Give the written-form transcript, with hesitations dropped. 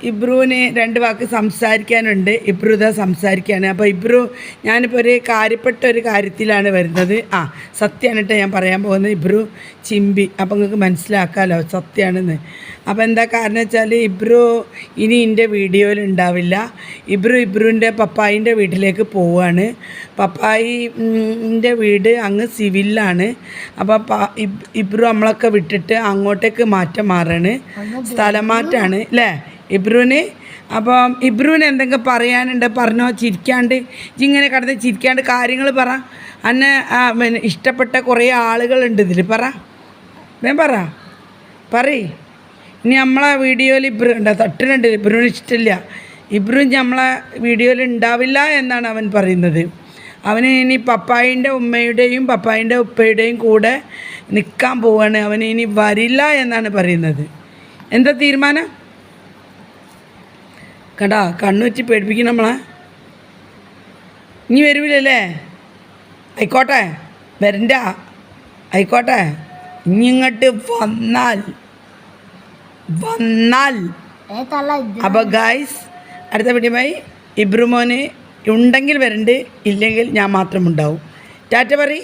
ഇബ്രുവിന് 2 വാക്ക് സംസാരിക്കാനുണ്ട്. ഇബ്രു ഇതാ സംസാരിക്കുകയാണ്. അപ്പോൾ ഇബ്രു ഞാനിപ്പോൾ ഒരു കാര്യപ്പെട്ട ഒരു കാര്യത്തിലാണ് വരുന്നത്. സത്യമാണ് കേട്ടോ ഞാൻ പറയാൻ പോകുന്നത്. ഇബ്രു ചിമ്പി, അപ്പോൾ നിങ്ങൾക്ക് മനസ്സിലാക്കാമല്ലോ സത്യമാണെന്ന്. അപ്പോൾ എന്താ കാരണം വെച്ചാൽ ഇബ്രു ഇനി എൻ്റെ വീഡിയോയിൽ ഉണ്ടാവില്ല. ഇബ്രുവിൻ്റെ പപ്പായിൻ്റെ വീട്ടിലേക്ക് പോവുകയാണ്. പപ്പായിൻ്റെ വീട് അങ്ങ് സിവിലാണ്. അപ്പോൾ ഇബ്രു നമ്മളൊക്കെ വിട്ടിട്ട് അങ്ങോട്ടേക്ക് മാറാണ്, സ്ഥലം മാറ്റാണ് അല്ലേ ഇബ്രുവിന്. അപ്പം ഇബ്രുവിന് എന്തെങ്കിലും പറയാനുണ്ട് പറഞ്ഞോ. ചിരിക്കാണ്ട് ഇങ്ങനെ കിടന്ന് ചിരിക്കാണ്ട് കാര്യങ്ങൾ പറ. അന്നെ ഇഷ്ടപ്പെട്ട കുറേ ആളുകളുണ്ട് ഇതിൽ, പറയ്. ഇനി നമ്മളെ വീഡിയോയിൽ ഇബ്രു ഉണ്ടോ തട്ടുന്നുണ്ട്. ഇബ്രുവിന് ഇഷ്ടമില്ല. ഇബ്രു നമ്മളെ വീഡിയോയിൽ ഉണ്ടാവില്ല എന്നാണ് അവൻ പറയുന്നത്. അവന് ഇനി പപ്പായിൻ്റെ ഉമ്മയുടെയും പപ്പായിൻ്റെ ഉപ്പയുടെയും കൂടെ നിൽക്കാൻ പോവാണ്. അവന് ഇനി വരില്ല എന്നാണ് പറയുന്നത്. എന്താ തീരുമാനം? കണ്ടാ കണ്ണുവെച്ച് പേടിപ്പിക്കണം നമ്മളെ. ഇനി വരില്ലല്ലേ? ആയിക്കോട്ടെ, വരണ്ട, ആയിക്കോട്ടെ. ഇനി ഇങ്ങോട്ട് വന്നാൽ അപ്പോൾ ഗായ്സ് അടുത്ത വീഡിയോയുമായി ഇബ്രു മോന് ഉണ്ടെങ്കിൽ വരണ്ട്, ഇല്ലെങ്കിൽ ഞാൻ മാത്രം ഉണ്ടാവും. ടാറ്റ പറയ്.